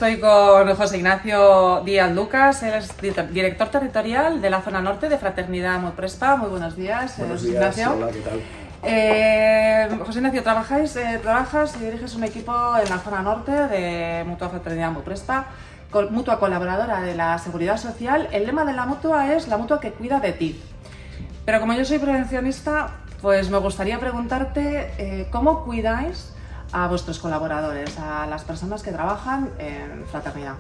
estoy con José Ignacio Díaz Lucas, él es director territorial de la zona norte de Fraternidad Mutprespa. Muy buenos días, Buenos José días, Ignacio. hola, ¿qué tal? José Ignacio, trabajas y diriges un equipo en la zona norte de Mutua Fraternidad Mutprespa, mutua colaboradora de la Seguridad Social. El lema de la mutua es la mutua que cuida de ti. Pero como yo soy prevencionista, pues me gustaría preguntarte cómo cuidáis a vuestros colaboradores, a las personas que trabajan en Fraternidad.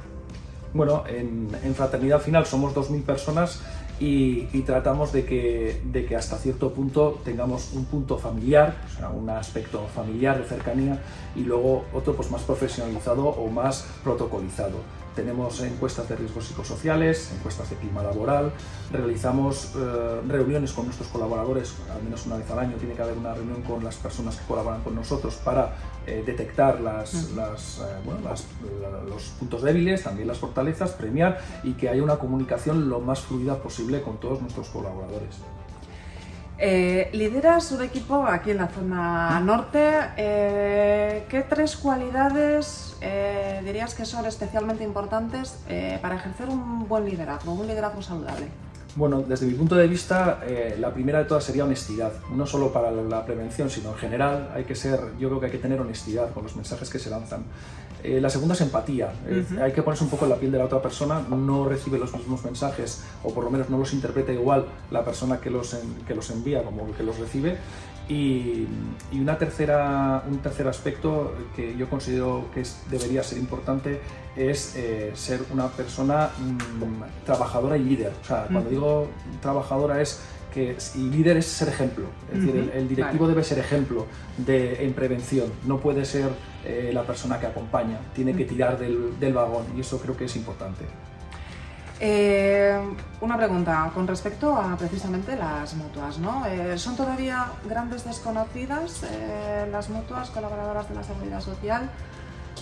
Bueno, en Fraternidad al final somos 2.000 personas y tratamos de que hasta cierto punto tengamos un punto familiar, o sea, un aspecto familiar de cercanía, y luego otro pues más profesionalizado o más protocolizado. Tenemos encuestas de riesgos psicosociales, encuestas de clima laboral, realizamos reuniones con nuestros colaboradores, al menos una vez al año tiene que haber una reunión con las personas que colaboran con nosotros para detectar los puntos débiles, también las fortalezas, premiar y que haya una comunicación lo más fluida posible con todos nuestros colaboradores. Lideras un equipo aquí en la zona norte. ¿Qué tres cualidades dirías que son especialmente importantes para ejercer un buen liderazgo, un liderazgo saludable? Bueno, desde mi punto de vista, la primera de todas sería honestidad, no solo para la prevención, sino en general yo creo que hay que tener honestidad con los mensajes que se lanzan. La segunda es empatía, hay que ponerse un poco en la piel de la otra persona, no recibe los mismos mensajes o por lo menos no los interpreta igual la persona que los envía como el que los recibe. Y un tercer aspecto que yo considero que debería ser importante es ser una persona trabajadora y líder. O sea, cuando digo trabajadora y líder es ser ejemplo, es decir, el directivo debe ser ejemplo en prevención, no puede ser la persona que acompaña, tiene que tirar del vagón y eso creo que es importante. Una pregunta con respecto a precisamente las mutuas, ¿no? ¿Son todavía grandes desconocidas las mutuas colaboradoras de la Seguridad Social?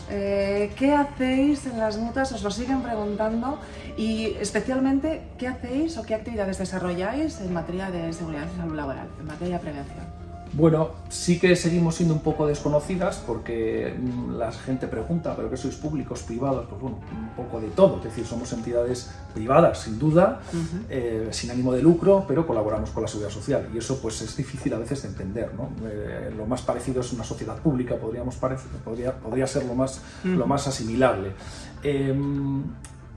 ¿Qué hacéis en las mutuas? Os lo siguen preguntando y especialmente ¿qué hacéis o qué actividades desarrolláis en materia de seguridad y salud laboral, en materia de prevención? Bueno, sí que seguimos siendo un poco desconocidas porque la gente pregunta, ¿pero qué sois públicos, privados? Pues bueno, un poco de todo, es decir, somos entidades privadas, sin duda, sin ánimo de lucro, pero colaboramos con la Seguridad Social y eso pues es difícil a veces de entender, ¿no? Lo más parecido es una sociedad pública, podría ser lo más asimilable.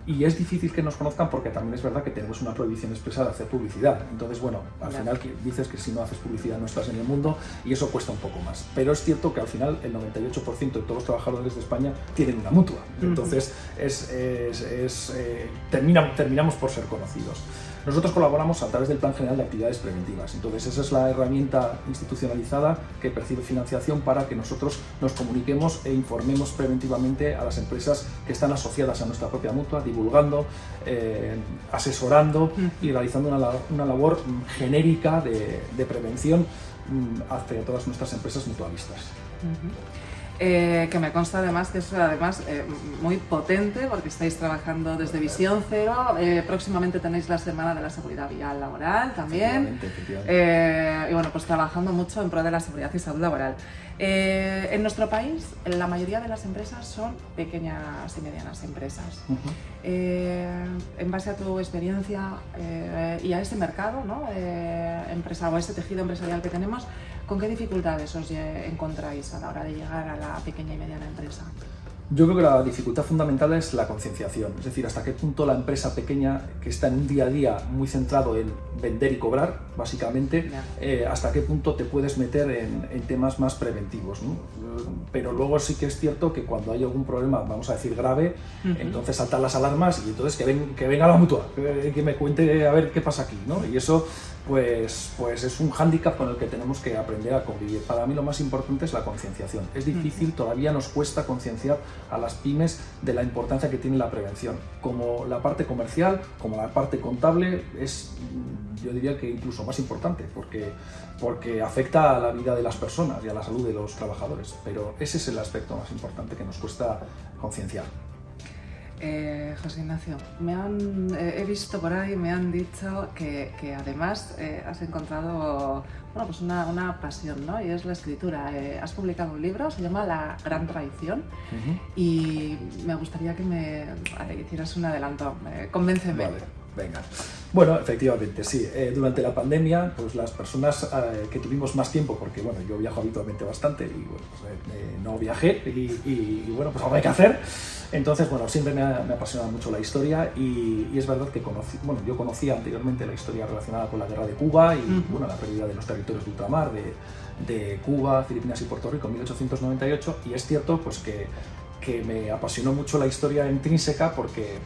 Y es difícil que nos conozcan porque también es verdad que tenemos una prohibición expresa de hacer publicidad. Entonces, bueno, al final dices que si no haces publicidad no estás en el mundo y eso cuesta un poco más. Pero es cierto que al final el 98% de todos los trabajadores de España tienen una mutua. Entonces, terminamos por ser conocidos. Nosotros colaboramos a través del Plan General de Actividades Preventivas, entonces esa es la herramienta institucionalizada que percibe financiación para que nosotros nos comuniquemos e informemos preventivamente a las empresas que están asociadas a nuestra propia mutua, divulgando, asesorando y realizando una labor genérica de prevención hacia todas nuestras empresas mutualistas. Que me consta además que es muy potente porque estáis trabajando desde Visión Cero, próximamente tenéis la Semana de la Seguridad Vial Laboral también, y bueno, pues trabajando mucho en pro de la seguridad y salud laboral. En nuestro país la mayoría de las empresas son pequeñas y medianas empresas. En base a tu experiencia y a ese mercado, ¿no? O a ese tejido empresarial que tenemos, ¿con qué dificultades os encontráis a la hora de llegar a la pequeña y mediana empresa? Yo creo que la dificultad fundamental es la concienciación, es decir, hasta qué punto la empresa pequeña, que está en un día a día muy centrado en vender y cobrar, básicamente, hasta qué punto te puedes meter en temas más preventivos, ¿no? Pero luego sí que es cierto que cuando hay algún problema, vamos a decir grave, entonces saltan las alarmas y entonces que venga la mutua, que me cuente a ver qué pasa aquí, ¿no? Y eso pues es un hándicap con el que tenemos que aprender a convivir. Para mí lo más importante es la concienciación. Es difícil, todavía nos cuesta concienciar a las pymes de la importancia que tiene la prevención. Como la parte comercial, como la parte contable, yo diría que incluso más importante, porque afecta a la vida de las personas y a la salud de los trabajadores. Pero ese es el aspecto más importante que nos cuesta concienciar. José Ignacio, he visto por ahí, me han dicho que además has encontrado bueno, pues una pasión, ¿no? Y es la escritura. Has publicado un libro, se llama La Gran Traición, y me gustaría que me hicieras un adelanto. Convénceme. Vale, venga. Bueno, efectivamente, sí. Durante la pandemia, pues las personas que tuvimos más tiempo, porque bueno, yo viajo habitualmente bastante y bueno, pues, no viajé y bueno, pues algo hay que hacer. Entonces, bueno, siempre me ha apasionado mucho la historia y es verdad que yo conocía anteriormente la historia relacionada con la guerra de Cuba y bueno, la pérdida de los territorios de ultramar de Cuba, Filipinas y Puerto Rico en 1898, y es cierto pues que me apasionó mucho la historia intrínseca porque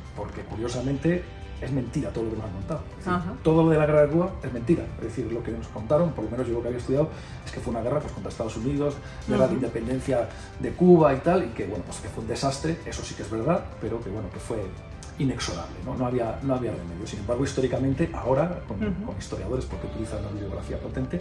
curiosamente es mentira todo lo que nos han contado. Es decir, todo lo de la guerra de Cuba es mentira. Es decir, lo que nos contaron, por lo menos yo lo que había estudiado, es que fue una guerra pues, contra Estados Unidos, guerra de independencia de Cuba y tal, y que bueno, pues que fue un desastre, eso sí que es verdad, pero que bueno, que fue inexorable, ¿no? No había remedio. Sin embargo, históricamente, ahora, con historiadores, porque utilizan una bibliografía potente,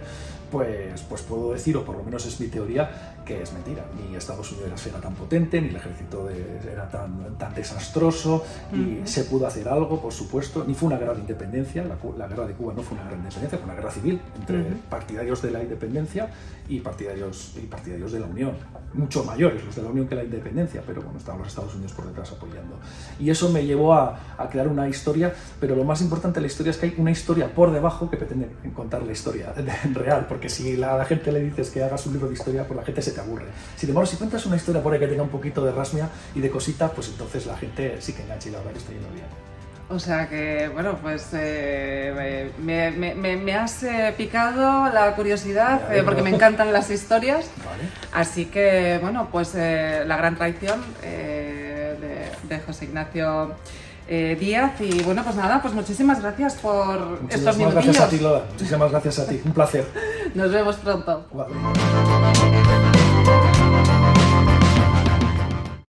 pues puedo decir, o por lo menos es mi teoría, que es mentira. Ni Estados Unidos era tan potente, ni el ejército era tan desastroso, y se pudo hacer algo, por supuesto, ni fue una guerra de independencia. La guerra de Cuba no fue una guerra de independencia, fue una guerra civil entre partidarios de la independencia y partidarios de la Unión, mucho mayores los de la Unión que la independencia, pero bueno, estaban los Estados Unidos por detrás apoyando. Y eso me llevó a crear una historia, pero lo más importante de la historia es que hay una historia por debajo que pretende contar la historia real, porque si a la gente le dices que hagas un libro de historia, pues la gente se te aburre. Sin embargo, si cuentas una historia por ahí que tenga un poquito de rasmia y de cosita, pues entonces la gente sí que engancha y la verdad que está yendo bien. O sea que, bueno, pues me has picado la curiosidad porque me encantan las historias. Vale. Así que, bueno, pues La Gran Traición de José Ignacio Díaz. Y bueno, pues nada, pues muchísimas gracias por estos minutillos. Gracias a ti, Lola. Muchísimas gracias a ti. Un placer. Nos vemos pronto. Vale.